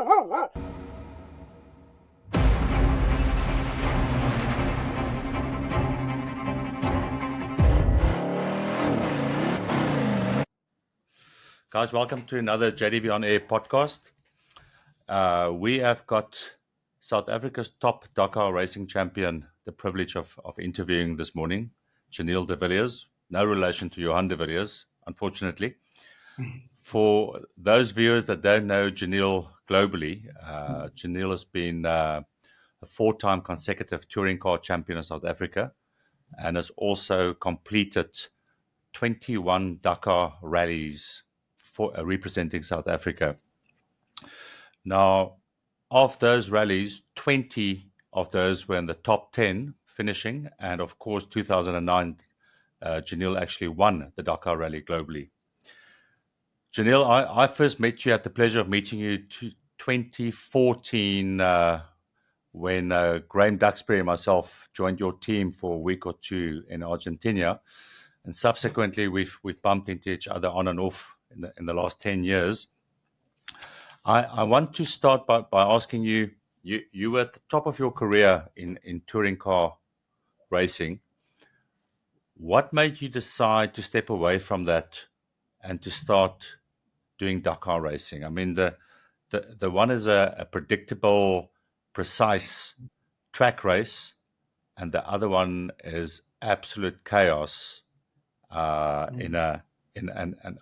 Guys, welcome to another JDV On Air podcast. We have got South Africa's top Dakar racing champion the privilege of interviewing this morning, Giniel de Villiers. No relation to Johan de Villiers, unfortunately. For those viewers that don't know Giniel globally, Giniel has been a four-time consecutive touring car champion of South Africa and has also completed 21 Dakar rallies for representing South Africa. Now, of those rallies, 20 of those were in the top 10 finishing, and of course, 2009, Giniel actually won the Dakar rally globally. Giniel, I first met you, had the pleasure of meeting you 2014 when Graham Duxbury and myself joined your team for a week or two in Argentina. And subsequently, we've bumped into each other on and off in the last 10 years. I want to start by asking you were at the top of your career in touring car racing. What made you decide to step away from that and to start doing Dakar racing? I mean, the one is a predictable, precise track race, and the other one is absolute chaos in an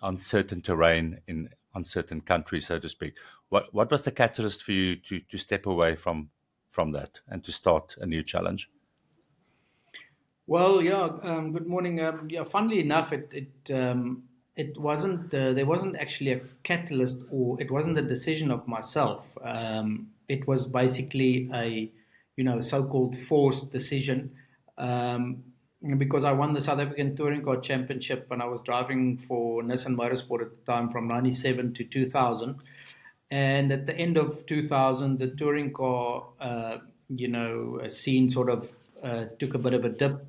uncertain terrain in uncertain countries, so to speak. What was the catalyst for you to step away from that and to start a new challenge? Well, yeah. Good morning. Funnily enough, it wasn't. There wasn't actually a catalyst, or it wasn't a decision of myself. It was basically a, so-called forced decision. Because I won the South African Touring Car Championship when I was driving for Nissan Motorsport at the time from 97 to 2000. And at the end of 2000, the touring car, scene sort of took a bit of a dip.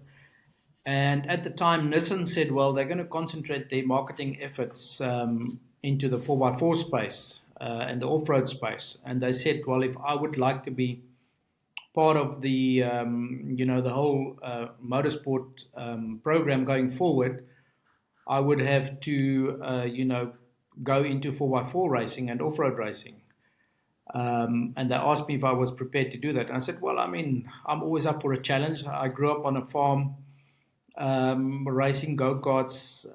And at the time, Nissan said, well, they're going to concentrate their marketing efforts into the 4x4 space and the off-road space. And they said, well, if I would like to be part of the the whole motorsport program going forward, I would have to go into 4x4 racing and off-road racing. And they asked me if I was prepared to do that. And I said, well, I mean, I'm always up for a challenge. I grew up on a farm racing go-karts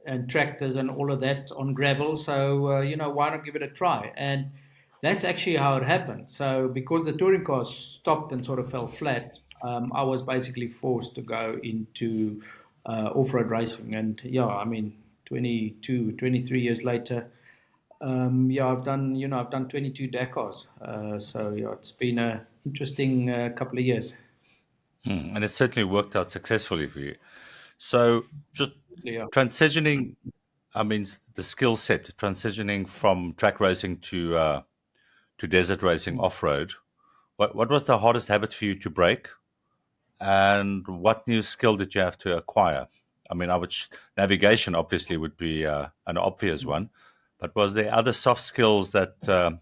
and tractors and all of that on gravel. So, why not give it a try? And that's actually how it happened. So because the touring cars stopped and sort of fell flat, I was basically forced to go into off-road racing. And 23 years later, I've done 22 Dakars. It's been an interesting couple of years. And it certainly worked out successfully for you. So just transitioning, I mean, the skill set, transitioning from track racing to desert racing off-road, what was the hardest habit for you to break, and what new skill did you have to acquire? I mean, navigation obviously would be an obvious one, but was there other soft skills that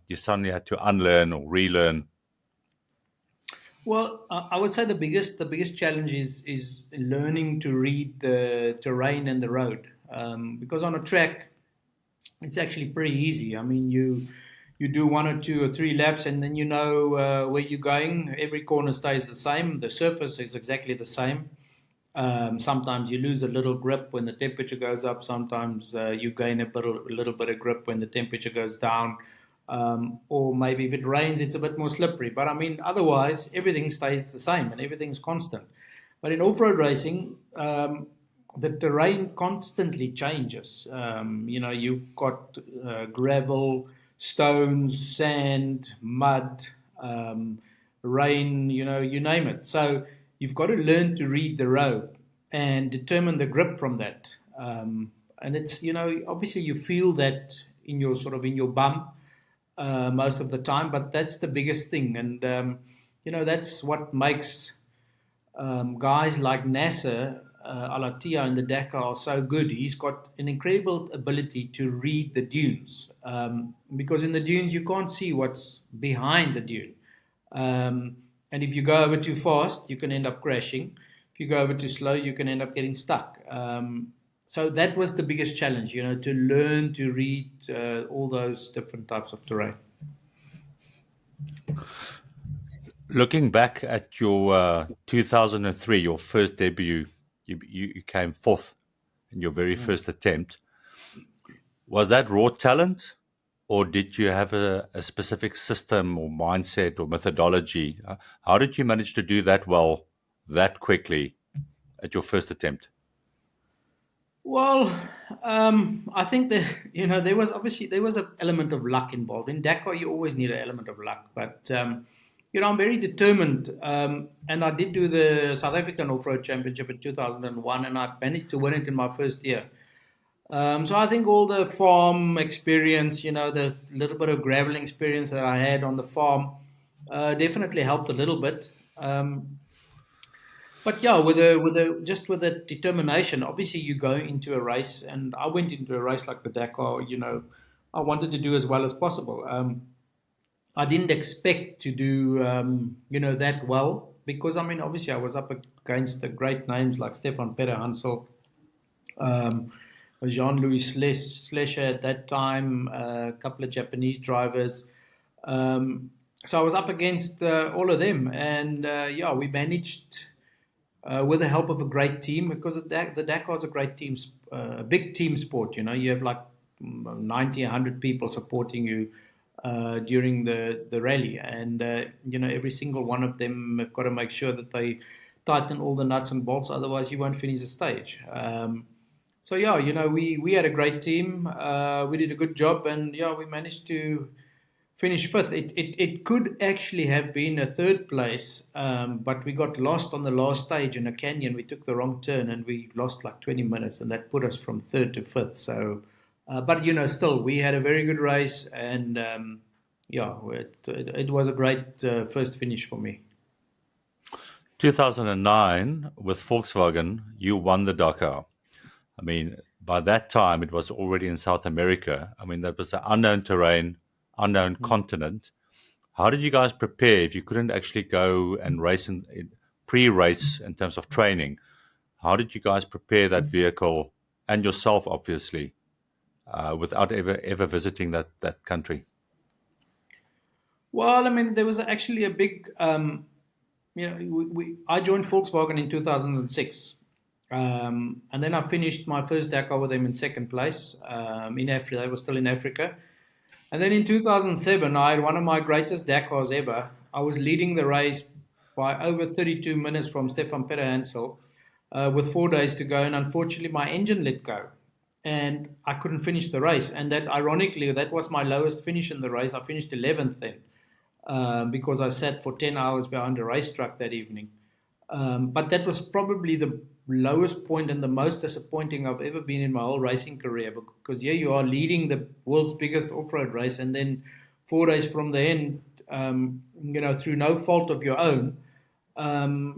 you suddenly had to unlearn or relearn? Well, I would say the biggest challenge is learning to read the terrain and the road, because on a track, it's actually pretty easy. I mean, you do 1 or 2 or 3 laps, and then where you're going. Every corner stays the same. The surface is exactly the same. Sometimes you lose a little grip when the temperature goes up. Sometimes you gain a little bit of grip when the temperature goes down. Or maybe if it rains, it's a bit more slippery. But I mean, otherwise, everything stays the same and everything's constant. But in off-road racing, the terrain constantly changes. You've got gravel, stones, sand, mud, rain, you name it. So you've got to learn to read the road and determine the grip from that. And it's, obviously you feel that in your bum most of the time, but that's the biggest thing. And, that's what makes guys like Nasser Alatia in the Dakar are so good. He's got an incredible ability to read the dunes, because in the dunes you can't see what's behind the dune. And if you go over too fast, you can end up crashing. If you go over too slow, you can end up getting stuck. So that was the biggest challenge, to learn to read all those different types of terrain. Looking back at your 2003, your first debut, you came fourth in your very first attempt. Was that raw talent, or did you have a specific system or mindset or methodology? How did you manage to do that well, that quickly at your first attempt? Well, I think that there was an element of luck involved. In Dakar, you always need an element of luck, but I'm very determined, and I did do the South African Off-Road Championship in 2001, and I managed to win it in my first year. So I think all the farm experience, the little bit of graveling experience that I had on the farm, definitely helped a little bit. But yeah, with a determination. Obviously, you go into a race, and I went into a race like the Dakar. I wanted to do as well as possible. I didn't expect to do that well, because I mean, obviously, I was up against the great names like Stefan Peter Hansel, um, Jean-Louis Slesher at that time, a couple of Japanese drivers. So I was up against all of them, and yeah, we managed, with the help of a great team, because the Dakar is a great team, a big team sport. You have like 90, 100 people supporting you during the rally, and every single one of them have got to make sure that they tighten all the nuts and bolts, otherwise you won't finish the stage. So yeah, we had a great team. We did a good job, and yeah, we managed to finish fifth. It could actually have been a third place, but we got lost on the last stage in a canyon. We took the wrong turn, and we lost like 20 minutes, and that put us from third to fifth. So, but still, we had a very good race, and yeah, it was a great first finish for me. 2009, with Volkswagen, you won the Dakar. I mean, by that time, it was already in South America. I mean, that was an unknown terrain, unknown continent. How did you guys prepare if you couldn't actually go and race in pre-race in terms of training? How did you guys prepare that vehicle and yourself, obviously, without ever visiting that country? Well, I mean, there was actually a big, I joined Volkswagen in 2006. And then I finished my first Dakar with them in second place in Africa. I was still in Africa. And then in 2007, I had one of my greatest Dakars ever. I was leading the race by over 32 minutes from Stefan Peter Hansel, with 4 days to go. And unfortunately, my engine let go, and I couldn't finish the race. And that, ironically, that was my lowest finish in the race. I finished 11th then, because I sat for 10 hours behind a race truck that evening. But that was probably the lowest point and the most disappointing I've ever been in my whole racing career, because here you are leading the world's biggest off-road race, and then 4 days from the end, through no fault of your own,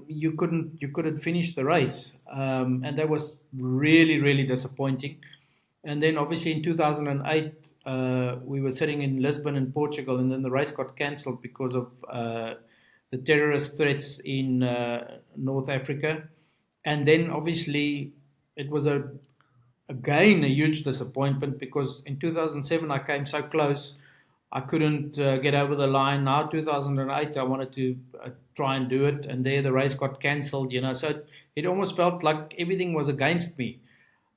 you couldn't finish the race, and that was really, really disappointing. And then obviously in 2008, we were sitting in Lisbon in Portugal, and then the race got cancelled because of the terrorist threats in North Africa. And then obviously it was again a huge disappointment, because in 2007 I came so close, I couldn't get over the line. Now 2008 I wanted to try and do it, and there the race got cancelled. So it almost felt like everything was against me.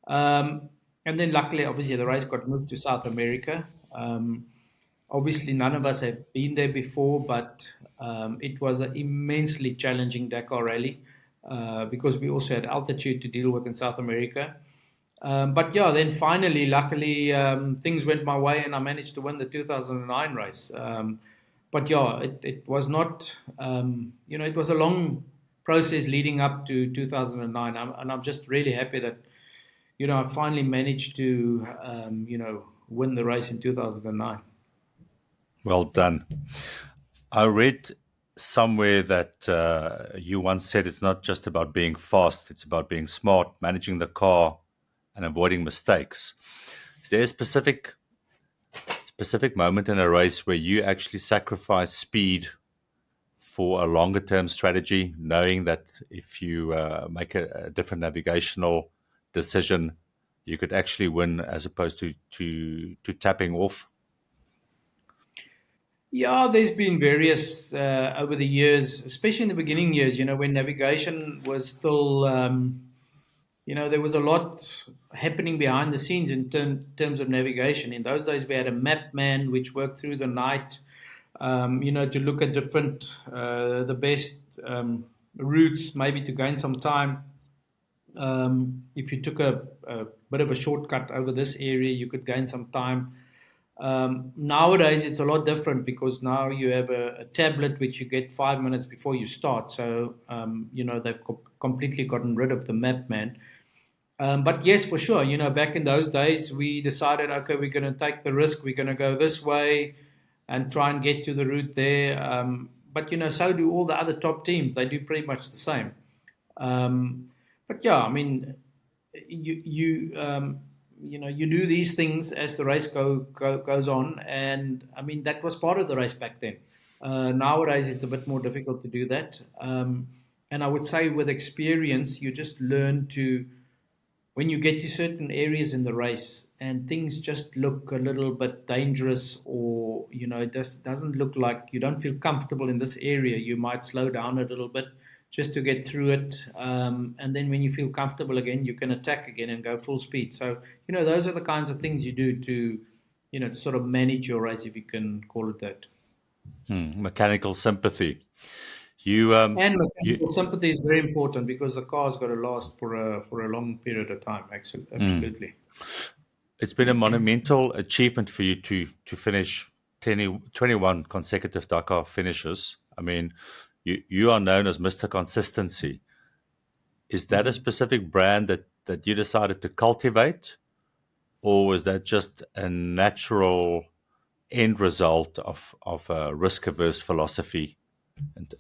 And then luckily, obviously, the race got moved to South America. Obviously, none of us have been there before, but it was an immensely challenging Dakar rally, because we also had altitude to deal with in South America. But yeah, then finally, luckily, things went my way, and I managed to win the 2009 race. But yeah, it was not, it was a long process leading up to 2009. And I'm just really happy that, I finally managed to, win the race in 2009. Well done. I read somewhere that you once said it's not just about being fast, it's about being smart, managing the car, and avoiding mistakes. Is there a specific moment in a race where you actually sacrifice speed for a longer term strategy, knowing that if you make a different navigational decision, you could actually win as opposed to tapping off? Yeah, there's been various over the years, especially in the beginning years, when navigation was still, there was a lot happening behind the scenes in terms of navigation. In those days, we had a map man which worked through the night, to look at the best routes, maybe to gain some time. If you took a bit of a shortcut over this area, you could gain some time. Nowadays, it's a lot different because now you have a tablet which you get 5 minutes before you start. So, they've completely gotten rid of the map man. But yes, for sure, back in those days, we decided, okay, we're going to take the risk. We're going to go this way and try and get to the route there. But, so do all the other top teams. They do pretty much the same. But yeah, I mean, you do these things as the race goes on, and I mean that was part of the race back then. Nowadays, it's a bit more difficult to do that, and I would say with experience, you just learn to when you get to certain areas in the race and things just look a little bit dangerous, or it just doesn't look like you don't feel comfortable in this area, you might slow down a little bit just to get through it, and then when you feel comfortable again, you can attack again and go full speed. So those are the kinds of things you do to to sort of manage your race, if you can call it that. Mechanical sympathy. You And you mechanical sympathy is very important because the car's got to last for a long period of time. Absolutely. It's been a monumental achievement for you to finish 21 consecutive Dakar finishes. I mean, you are known as Mr. Consistency. Is that a specific brand that you decided to cultivate, or was that just a natural end result of a risk averse philosophy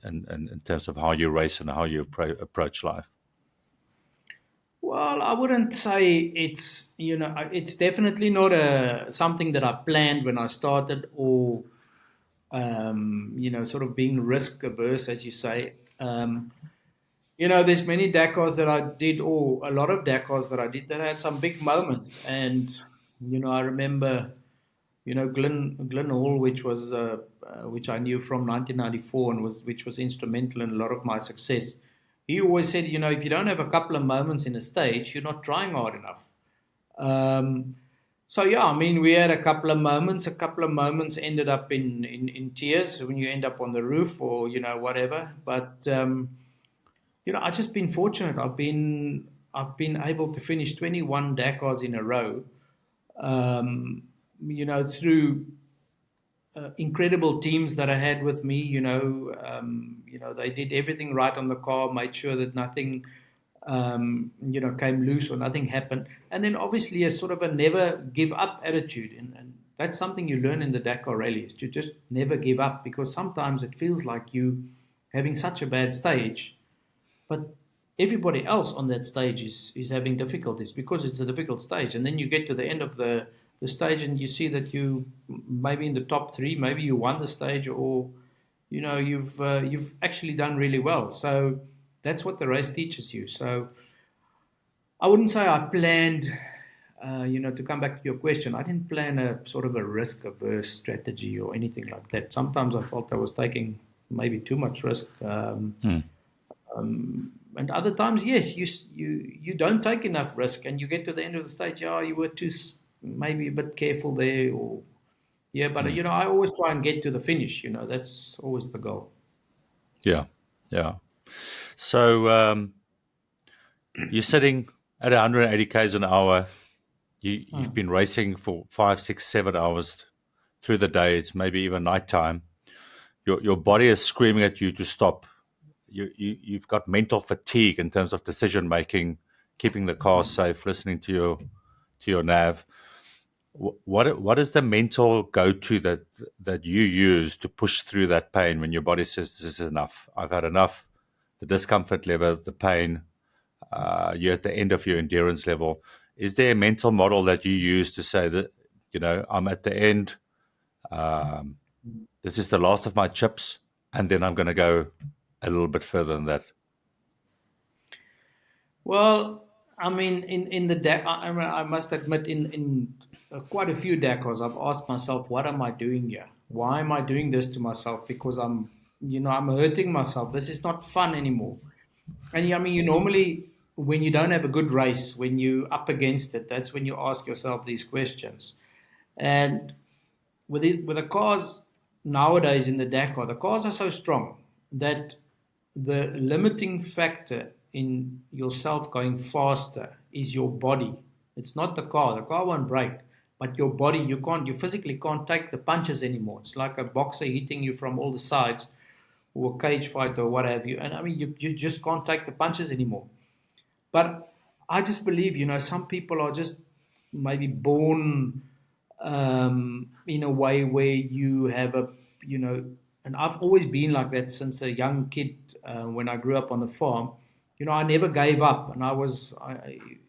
in terms of how you race and how you approach life? Well, I wouldn't say it's definitely not a something that I planned when I started, or sort of being risk averse, as you say. There's many Dakars that I did, or a lot of Dakars that I did that had some big moments, and I remember, Glenn Hall, which I knew from 1994 and which was instrumental in a lot of my success. He always said, if you don't have a couple of moments in a stage, you're not trying hard enough. So yeah, I mean, we had a couple of moments. A couple of moments ended up in tears when you end up on the roof, or whatever. But I've just been fortunate. I've been able to finish 21 Dakars in a row. Through incredible teams that I had with me. They did everything right on the car, made sure that nothing, came loose or nothing happened. And then obviously a sort of a never give up attitude, and that's something you learn in the Dakar rallies, to just never give up, because sometimes it feels like you having such a bad stage, but everybody else on that stage is having difficulties because it's a difficult stage. And then you get to the end of the stage and you see that you maybe in the top three, maybe you won the stage, or you've actually done really well. So that's what the race teaches you. So I wouldn't say I planned. To come back to your question, I didn't plan a sort of a risk averse strategy or anything like that. Sometimes I felt I was taking maybe too much risk. And other times, yes, you don't take enough risk, and you get to the end of the stage. Yeah, you were too maybe a bit careful there, or yeah. But I always try and get to the finish. That's always the goal. Yeah, yeah. So you're sitting at 180 k's an hour. You've been racing for 5, 6, 7 hours through the day. It's maybe even nighttime. Your body is screaming at you to stop. You've got mental fatigue in terms of decision making, keeping the car safe, listening to your nav. What is the mental go-to that you use to push through that pain when your body says this is enough? I've had enough. The discomfort level, the pain. You're at the end of your endurance level. Is there a mental model that you use to say that I'm at the end? Um, this is the last of my chips, and then I'm going to go a little bit further than that. Well, I mean, in the I must admit, in quite a few decors, I've asked myself, what am I doing here? Why am I doing this to myself? Because I'm hurting myself. This is not fun anymore. And I mean, you normally, when you don't have a good race, when you up against it, that's when you ask yourself these questions. And with the cars nowadays in the Dakar, the cars are so strong that the limiting factor in yourself going faster is your body. It's not the car. The car won't break, but your body. You physically can't take the punches anymore. It's like a boxer hitting you from all the sides, or a cage fight or what have you. And I mean, you just can't take the punches anymore. But I just believe, some people are just maybe born in a way where you have and I've always been like that since a young kid. When I grew up on the farm, I never gave up, and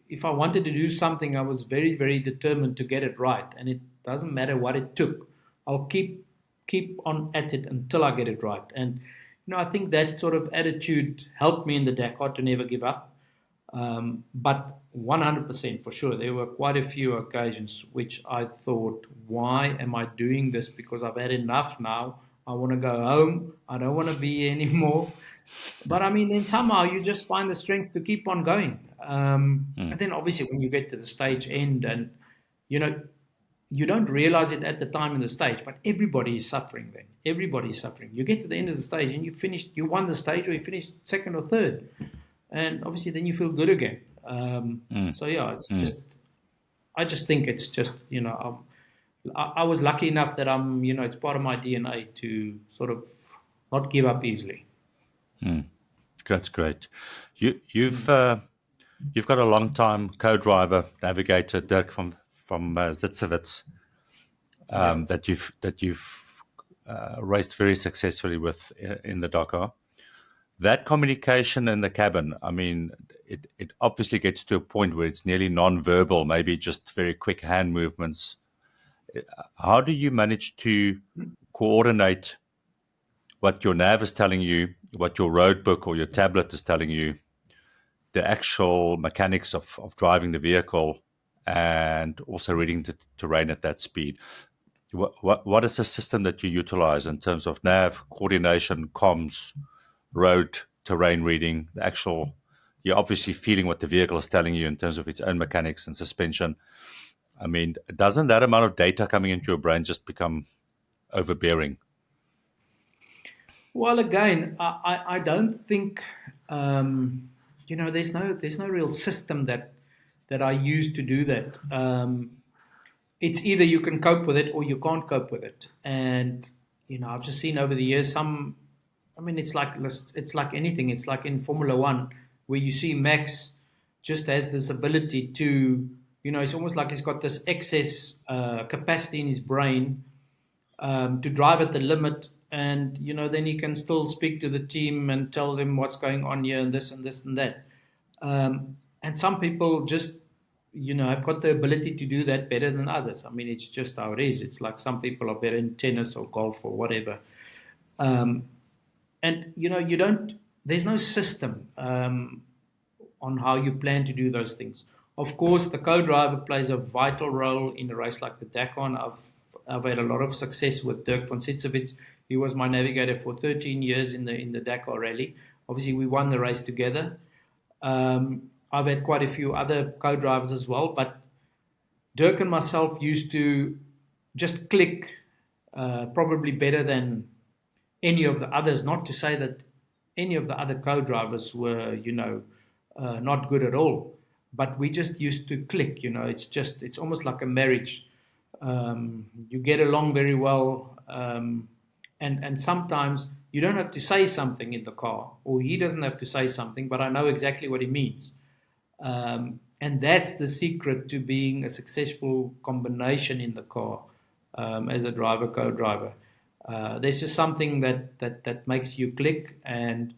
if I wanted to do something, I was very, very determined to get it right, and it doesn't matter what it took. I'll keep on at it until I get it right, and I think that sort of attitude helped me in the Dakar to never give up. But 100% for sure, there were quite a few occasions which I thought, why am I doing this? Because I've had enough now. I want to go home. I don't want to be here anymore. But I mean, then somehow you just find the strength to keep on going. And then obviously, when you get to the stage end, and you know, you don't realize it at the time in the stage, but everybody is suffering then. Everybody is suffering. You get to the end of the stage and you won the stage, or you finished second or third, and obviously then you feel good again. So yeah, it's just I just think it's just I was lucky enough that it's part of my DNA to sort of not give up easily. That's great. You've got a long time co-driver, navigator Dirk from Zitzewitz, Yeah. that you've raced very successfully with in the Dakar. That communication in the cabin, I mean, it obviously gets to a point where it's nearly non-verbal, maybe just very quick hand movements. How do you manage to coordinate what your nav is telling you, what your road book or your tablet is telling you, the actual mechanics of driving the vehicle, and also reading the terrain at that speed? What is the system that you utilize in terms of nav coordination, comms, road terrain reading, the actual, you're obviously feeling what the vehicle is telling you in terms of its own mechanics and suspension. I mean, doesn't that amount of data coming into your brain just become overbearing? Well, again, I don't think there's no real system that I use to do that. It's either you can cope with it or you can't cope with it. And I've just seen over the years some. I mean, it's like anything. It's like in Formula One, where you see Max just has this ability to, it's almost like he's got this excess capacity in his brain to drive at the limit, and then he can still speak to the team and tell them what's going on here and this and this and that. And some people just have got the ability to do that better than others. I mean, it's just how it is. It's like some people are better in tennis or golf or whatever. And you don't. There's no system on how you plan to do those things. Of course, the co-driver plays a vital role in a race like the Dakar. And I've had a lot of success with Dirk von Sitzewitz. He was my navigator for 13 years in the Dakar rally. Obviously, we won the race together. I've had quite a few other co-drivers as well, but Dirk and myself used to just click probably better than any of the others. Not to say that any of the other co-drivers were, not good at all, but we just used to click. It's almost like a marriage. You get along very well, and sometimes you don't have to say something in the car, or he doesn't have to say something, but I know exactly what he means. And that's the secret to being a successful combination in the car, as a driver, co-driver. There's just something that makes you click, and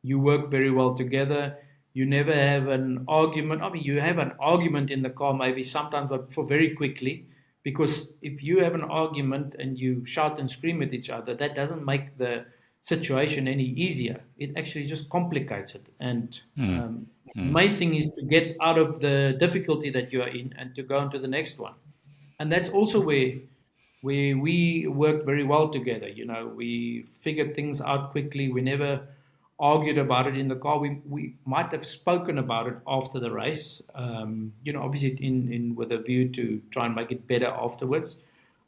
you work very well together. You never have an argument. I mean, you have an argument in the car maybe sometimes, but for very quickly. Because if you have an argument and you shout and scream at each other, that doesn't make the situation any easier. It actually just complicates it. And Mm. the Mm. main thing is to get out of the difficulty that you are in and to go into the next one. And that's also where we worked very well together. You know, we figured things out quickly. We never argued about it in the car. We might have spoken about it after the race, you know, obviously in with a view to try and make it better afterwards,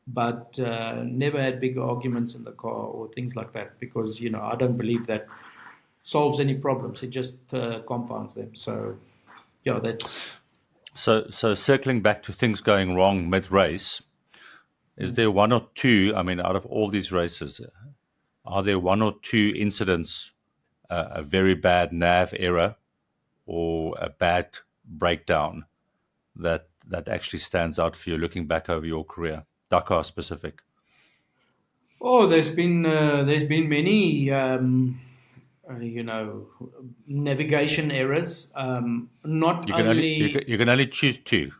but never had big arguments in the car or things like that, because, you know, I don't believe that solves any problems. It just compounds them. So, yeah, that's. So circling back to things going wrong mid-race, is there one or two, I mean, out of all these races, are there one or two incidents, a very bad nav error or a bad breakdown that actually stands out for you looking back over your career, Dakar specific? Oh, there's been many, you know, navigation errors. Not You can only only, you can only choose two,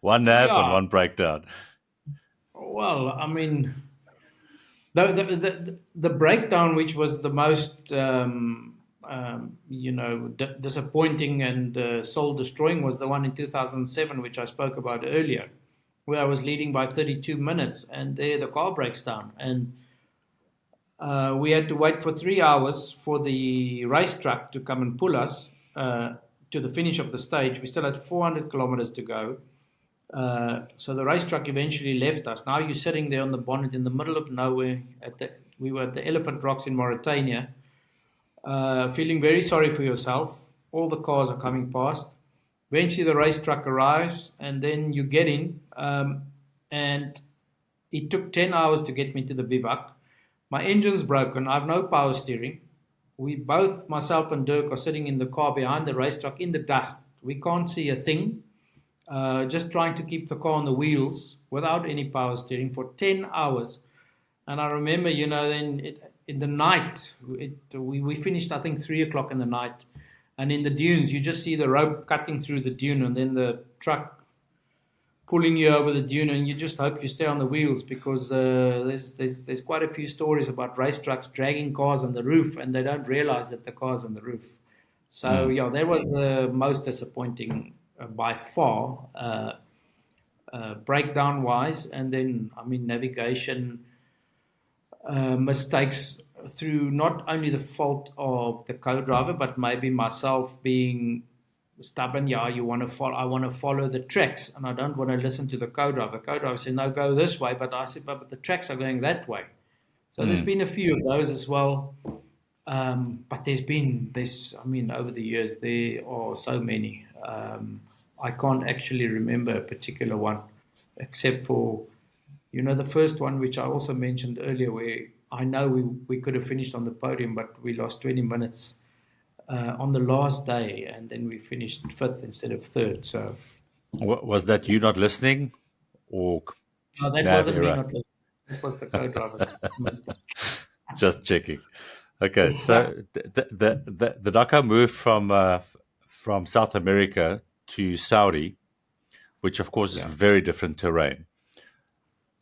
one nav and yeah. one breakdown. Well, I mean, the breakdown, which was the most, you know, disappointing and soul destroying, was the one in 2007, which I spoke about earlier, where I was leading by 32 minutes, and there the car breaks down, and we had to wait for 3 hours for the race truck to come and pull us to the finish of the stage. We still had 400 kilometers to go. So the race truck eventually left us. Now you're sitting there on the bonnet in the middle of nowhere. We were at the Elephant Rocks in Mauritania, feeling very sorry for yourself. All the cars are coming past. Eventually the race truck arrives, and then you get in. And it took 10 hours to get me to the bivouac. My engine's broken. I have no power steering. We both, myself and Dirk, are sitting in the car behind the race truck in the dust. We can't see a thing, just trying to keep the car on the wheels without any power steering for 10 hours. And I remember, you know, in the night, we finished, I think, 3 o'clock in the night. And in the dunes, you just see the rope cutting through the dune, and then the truck pulling you over the dune, and you just hope you stay on the wheels, because there's quite a few stories about race trucks dragging cars on the roof, and they don't realize that the car's on the roof. So Mm. yeah, that was the most disappointing by far, breakdown wise. And then, I mean, navigation mistakes through not only the fault of the co-driver, but maybe myself being stubborn. Yeah, you want to follow. I want to follow the tracks, and I don't want to listen to the co-driver. Co-driver said, "No, go this way," but I said, "But the tracks are going that way." So there's Mm. been a few of those as well. But there's, I mean, over the years there are so many. I can't actually remember a particular one, except for, you know, the first one, which I also mentioned earlier, where I know we could have finished on the podium, but we lost 20 minutes on the last day, and then we finished fifth instead of third. So Was that you not listening or no, that nav wasn't me error? not listening. It was the co-driver's mistake. Just checking. Okay, Yeah, so the Dakar moved from South America to Saudi, which of course is yeah. very different terrain.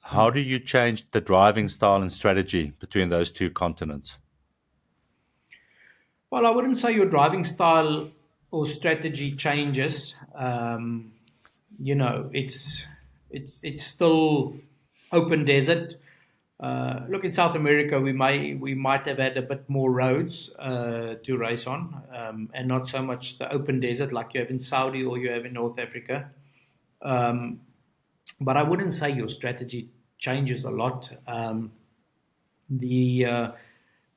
How Mm. do you change the driving style and strategy between those two continents? Well, I wouldn't say your driving style or strategy changes. You know, it's still open desert. Look, in South America, we might have had a bit more roads to race on, and not so much the open desert like you have in Saudi or you have in North Africa. Um, but I wouldn't say your strategy changes a lot. The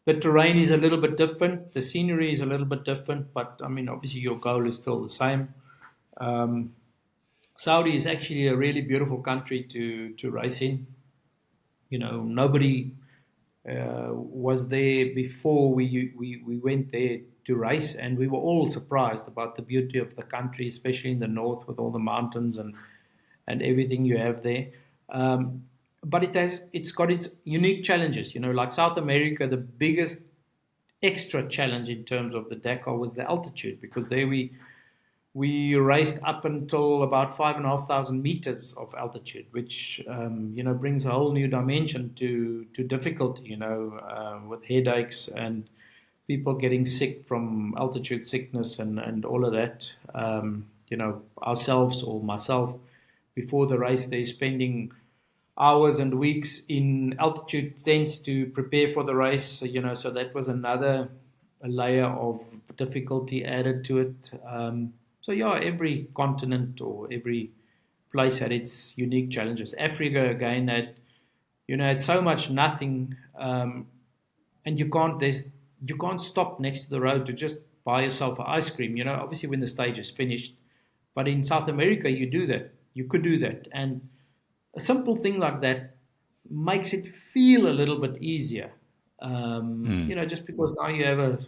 the terrain is a little bit different. The scenery is a little bit different, but I mean, obviously, your goal is still the same. Um, Saudi is actually a really beautiful country to race in. You know, nobody was there before we went there. race, and we were all surprised about the beauty of the country, especially in the north with all the mountains and everything you have there. But it's got its unique challenges. Like South America, the biggest extra challenge in terms of the Dakar was the altitude, because there we raced up until about 5,500 meters of altitude, which brings a whole new dimension to difficulty. With headaches and people getting sick from altitude sickness and all of that. Ourselves or myself, before the race, they're spending hours and weeks in altitude tents to prepare for the race. So that was another layer of difficulty added to it. So yeah, every continent or every place had its unique challenges. Africa again had so much nothing, and you can't stop next to the road to just buy yourself an ice cream. Obviously when the stage is finished, but in South America you do that. You could do that, and a simple thing like that makes it feel a little bit easier. Just because now you have a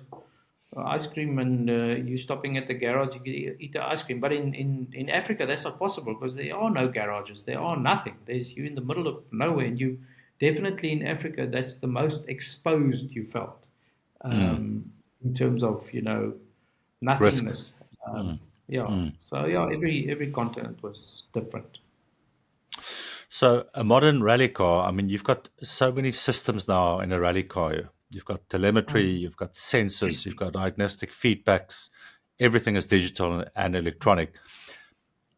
ice cream and you're stopping at the garage, you can eat the ice cream. But in Africa, that's not possible because there are no garages. There are nothing. You're in the middle of nowhere, and you definitely in Africa, that's the most exposed you felt in terms of Risk. nothingness. Yeah. So yeah, every continent was different. So a modern rally car, I mean, you've got so many systems now in a rally car. You've got telemetry, Mm. you've got sensors, you've got diagnostic feedbacks. Everything is digital and electronic.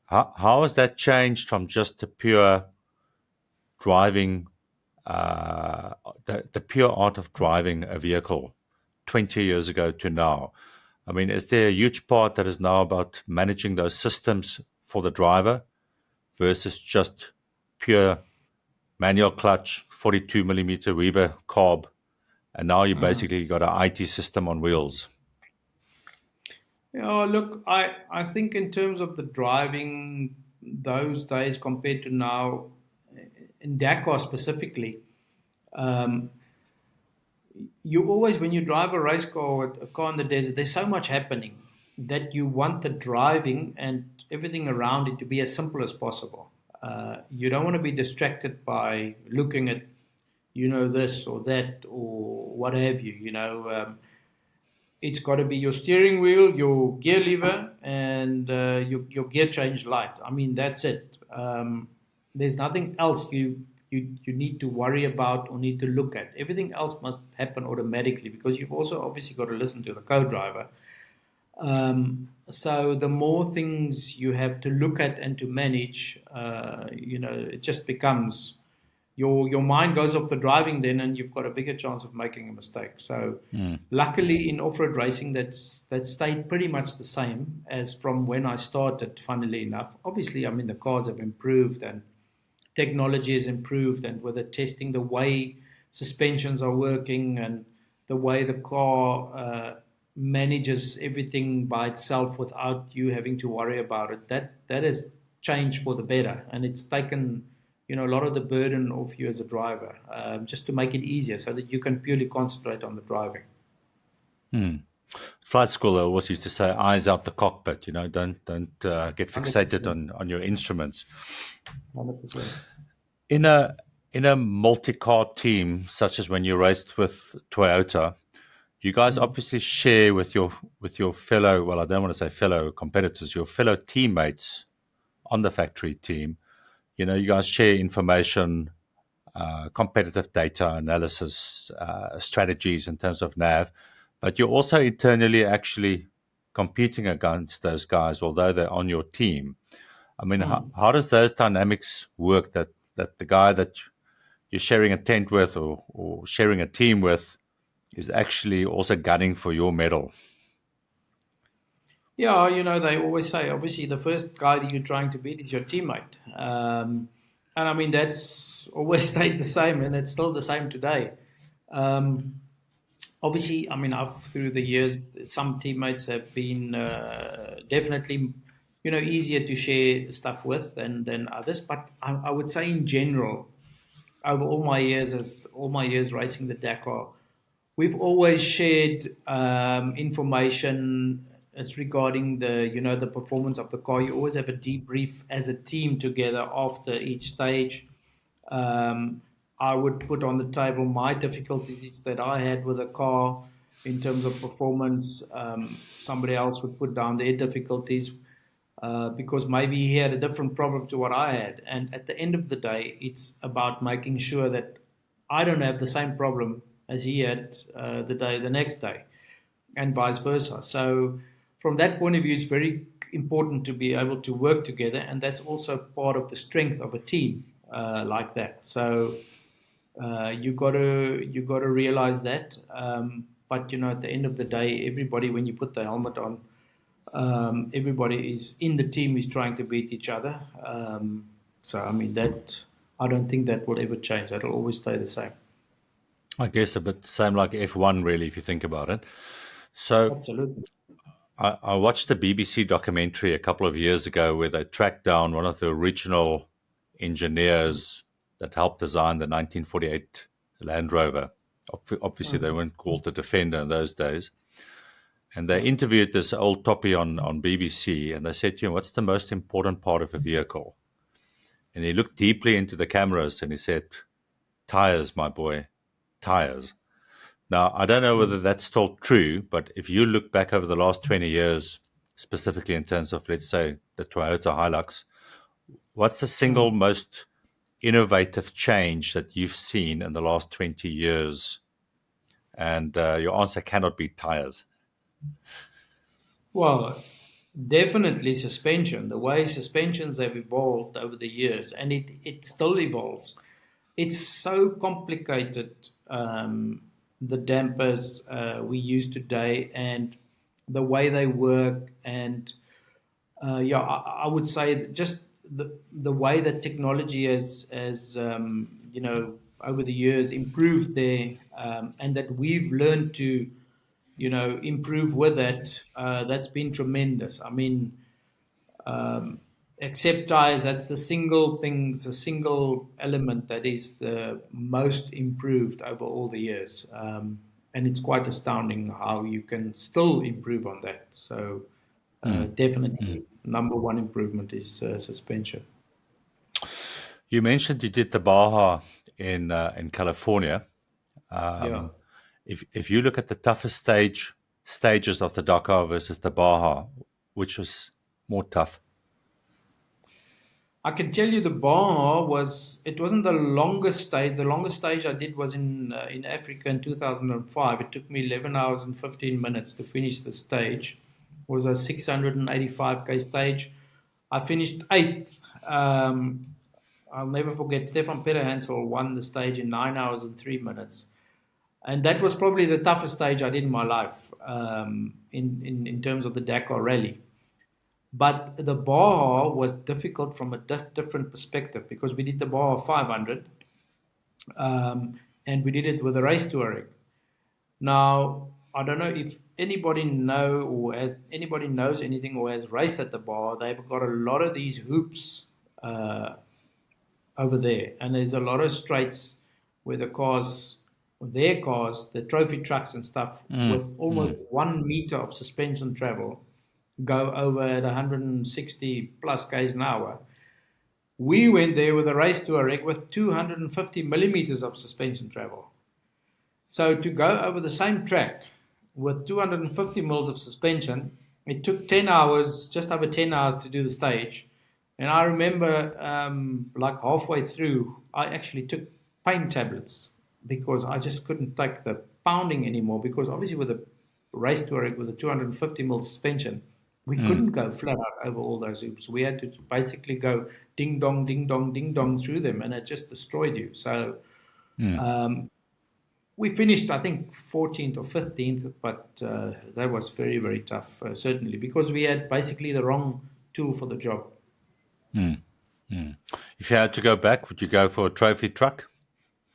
How has that changed from just the pure driving, uh, the pure art of driving a vehicle 20 years ago to now? I mean, is there a huge part that is now about managing those systems for the driver versus just pure manual clutch, 42 millimeter Weber carb, and now you Mm. basically got an IT system on wheels? Yeah, look, I think in terms of the driving those days compared to now, in Dakar specifically, um, you always, when you drive a race car or a car in the desert, there's so much happening that you want the driving and everything around it to be as simple as possible. You don't want to be distracted by looking at, this or that or what have you. It's got to be your steering wheel, your gear lever, and your gear change light. I mean, that's it. There's nothing else you need to worry about or need to look at. Everything else must happen automatically because you've also obviously got to listen to the co-driver. So the more things you have to look at and to manage, it just becomes your mind goes off the driving then, and you've got a bigger chance of making a mistake. So, luckily in off-road racing, that stayed pretty much the same as from when I started. Funnily enough, obviously, I mean the cars have improved and technology has improved, and with the testing, the way suspensions are working and the way the car manages everything by itself without you having to worry about it. That has changed for the better, and it's taken a lot of the burden off you as a driver, just to make it easier so that you can purely concentrate on the driving. Flight school always used to say, "Eyes out the cockpit." Don't get fixated 100%. on your instruments. 100%. In a multi-car team, such as when you raced with Toyota, you guys Mm. obviously share with your fellow, well, I don't want to say fellow competitors, your fellow teammates on the factory team. You guys share information, competitive data analysis, strategies in terms of nav, but you're also internally actually competing against those guys, although they're on your team. I mean, Mm. how does those dynamics work? That the guy that you're sharing a tent with or sharing a team with is actually also gunning for your medal. Yeah, they always say, obviously, the first guy that you're trying to beat is your teammate. And I mean, that's always stayed the same, and it's still the same today. Um, Obviously, I mean, through the years, some teammates have been definitely, easier to share stuff with than others. But I would say in general, over all my years racing the Dakar, we've always shared information as regarding the performance of the car. You always have a debrief as a team together after each stage. Um, I would put on the table my difficulties that I had with the car in terms of performance. Somebody else would put down their difficulties because maybe he had a different problem to what I had. And at the end of the day, it's about making sure that I don't have the same problem as he had the next day, and vice versa. So, from that point of view, it's very important to be able to work together, and that's also part of the strength of a team like that. So, you got to realize that. But at the end of the day, everybody, when you put the helmet on, everybody is in the team is trying to beat each other. So I mean that I don't think that will ever change. That'll always stay the same. I guess a bit the same like F1, really, if you think about it. So Absolutely. I watched a BBC documentary a couple of years ago where they tracked down one of the original engineers that helped design the 1948 Land Rover. Obviously, they Mm. weren't called the Defender in those days. And they Yeah. interviewed this old toppy on BBC, and they said to him, "What's the most important part of a vehicle?" And he looked deeply into the cameras and he said, "Tires, my boy, tires." Now, I don't know Mm. whether that's still true, but if you look back over the last 20 years, specifically in terms of, let's say, the Toyota Hilux, what's the single Mm. most innovative change that you've seen in the last 20 years? And your answer cannot be tires. Well, definitely suspension. The way suspensions have evolved over the years, and it still evolves. It's so complicated. The dampers we use today, and the way they work, and yeah, I would say that just the way that technology has over the years improved there, and that we've learned to improve with that. That's been tremendous. I mean, except tires, that's the single element that is the most improved over all the years. And it's quite astounding how you can still improve on that. So Mm. Mm. definitely, number one improvement is suspension. You mentioned you did the Baja in California. Yeah. If you look at the toughest stages of the Dakar versus the Baja, which was more tough? I can tell you the Baja it wasn't the longest stage. The longest stage I did was in Africa in 2005. It took me 11 hours and 15 minutes to finish the stage. It was a 685K stage. I finished eighth. I'll never forget Stefan Hansel won the stage in 9 hours and 3 minutes. And that was probably the toughest stage I did in my life in terms of the Dakar rally. But the Baja was difficult from a different perspective because we did the Baja 500 and we did it with a race touring. Now, I don't know if anybody knows anything or has raced at the Baja. They've got a lot of these hoops uh, over there, and there's a lot of straights where their cars, the trophy trucks and stuff, with Mm. almost Mm. 1 meter of suspension travel, go over at 160 plus k's an hour. We went there with a race to a rig with 250 millimeters of suspension travel. So to go over the same track with 250 mils of suspension, it took 10 hours, just over 10 hours to do the stage. And I remember, like halfway through, I actually took pain tablets because I just couldn't take the pounding anymore. Because obviously, with a race touring with a 250 mil suspension, we Mm. couldn't go flat out over all those hoops. We had to basically go ding dong through them, and it just destroyed you. So Mm. we finished, I think, 14th or 15th, but that was very, very tough, certainly, because we had basically the wrong tool for the job. Mm. Mm. If you had to go back, would you go for a trophy truck?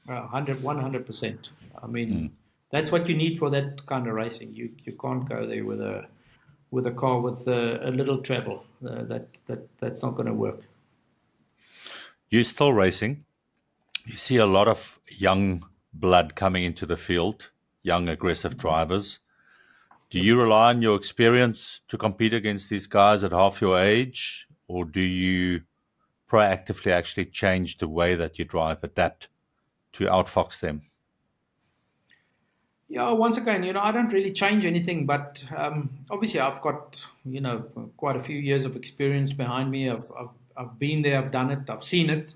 100%. I Mm. mean, that's what you need for that kind of racing. You can't go there with a car with a little treble. That's not going to work. You're still racing. You see a lot of young blood coming into the field. young, aggressive drivers. Do you rely on your experience to compete against these guys at half your age, or do you proactively actually change the way that you drive, adapt to outfox them? Yeah, once again, I don't really change anything, but obviously I've got, quite a few years of experience behind me. I've been there, I've done it, I've seen it.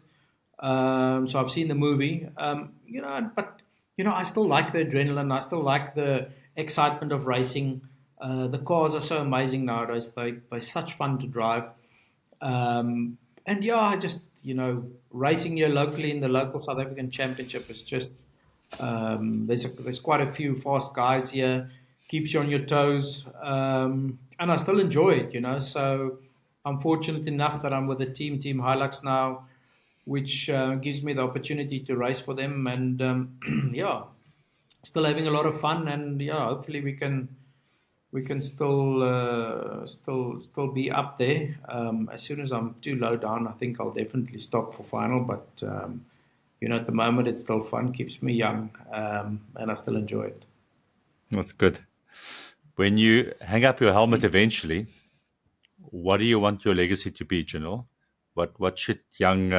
So I've seen the movie, but, I still like the adrenaline. I still like the excitement of racing. The cars are so amazing nowadays. They're such fun to drive. And yeah, I just, racing here locally in the local South African Championship is just, there's quite a few fast guys here, keeps you on your toes, and I still enjoy it, So I'm fortunate enough that I'm with the Team Hilux now, which gives me the opportunity to race for them, and yeah, still having a lot of fun, and yeah, hopefully we can still be up there. As soon as I'm too low down, I think I'll definitely stop for final. But at the moment it's still fun, keeps me young, and I still enjoy it. That's good. When you hang up your helmet eventually, what do you want your legacy to be, Janelle? What should young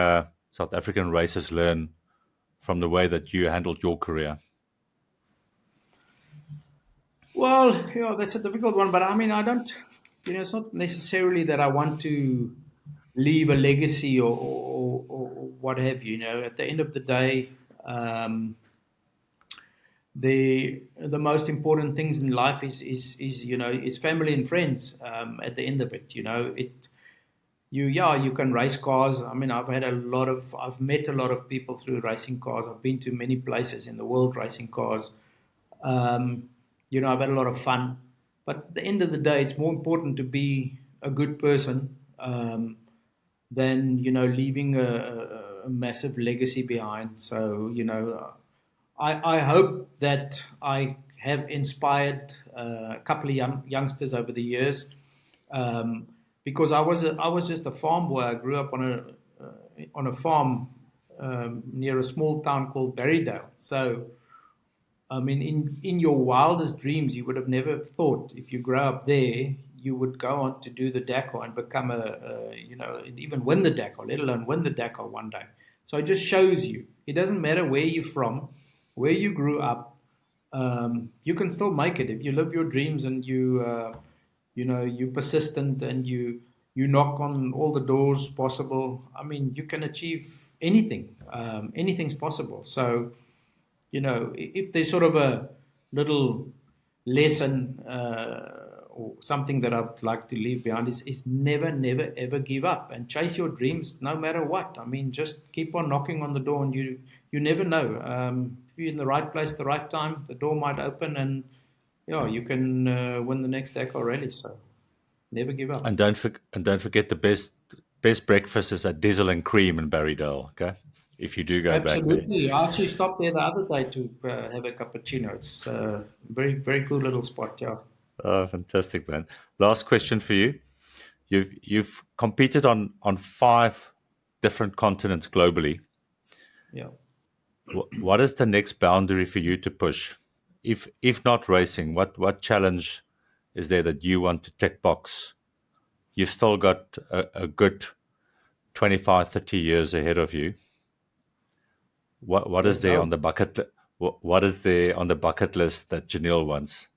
South African racers learn from the way that you handled your career? Well, that's a difficult one, but I mean, I don't, it's not necessarily that I want to leave a legacy or what have you. At the end of the day, the most important things in life is family and friends. At the end of it, you can race cars. I mean, I've met a lot of people through racing cars. I've been to many places in the world racing cars. I've had a lot of fun. But at the end of the day, it's more important to be a good person, than leaving a massive legacy behind. So I hope that I have inspired a couple of youngsters over the years, because I was just a farm boy. I grew up on a farm, near a small town called Berrydale. So I mean, in your wildest dreams, you would have never thought, if you grow up there, you would go on to do the Dakar and become and even win the Dakar, let alone win the Dakar one day. So it just shows you, it doesn't matter where you're from, where you grew up, you can still make it if you live your dreams, and you're persistent, and you knock on all the doors possible. I mean, you can achieve anything. Anything's possible. So if there's sort of a little lesson, or something that I'd like to leave behind, is never, never, ever give up and chase your dreams no matter what. I mean, just keep on knocking on the door, and you never know. If you're in the right place at the right time, the door might open, and you can win the next Dakar rally. So never give up. And don't forget the best breakfast is at Diesel and Cream in Barrydale. Okay, if you do go back there. Absolutely. I actually stopped there the other day to have a cappuccino. It's a very, very cool little spot. Yeah. Oh, fantastic, man. Last question for you. You've competed on 5 different continents globally. Yeah. What is the next boundary for you to push? If not racing, what challenge is there that you want to tick box? You've still got a good 25, 30 years ahead of you. What is Let's there on hope. the what is there on the bucket list that Janelle wants?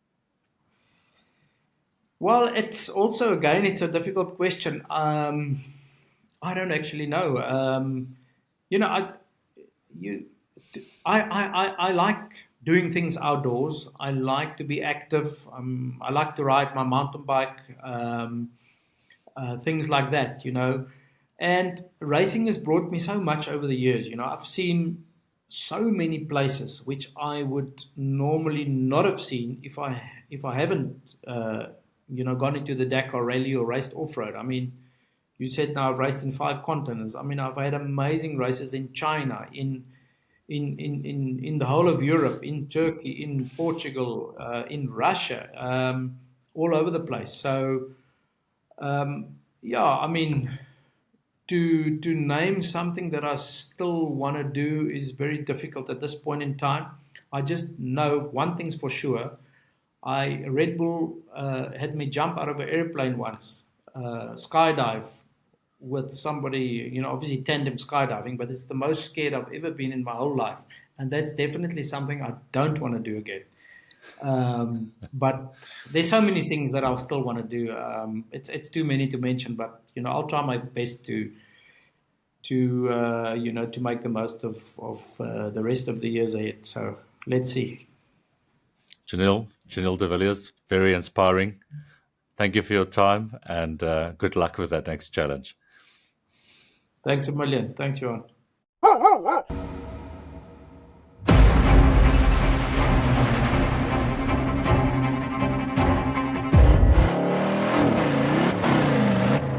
Well, it's also, again, it's a difficult question. I don't actually know. You know, I you I like doing things outdoors. I like to be active. I like to ride my mountain bike, things like that. And racing has brought me so much over the years. I've seen so many places which I would normally not have seen if I haven't gone into the Dakar Rally or raced off road. I mean, you said now I've raced in 5 continents. I mean, I've had amazing races in China, in the whole of Europe, in Turkey, in Portugal, in Russia, all over the place. So yeah, I mean, to name something that I still want to do is very difficult at this point in time. I just know one thing's for sure. Red Bull had me jump out of an airplane once, skydive with somebody, obviously tandem skydiving, but it's the most scared I've ever been in my whole life. And that's definitely something I don't want to do again. But there's so many things that I'll still want to do. It's too many to mention, but I'll try my best to make the most of the rest of the years ahead. So let's see. Giniel de Villiers, very inspiring. Thank you for your time and good luck with that next challenge. Thanks a million. Thanks, Johan.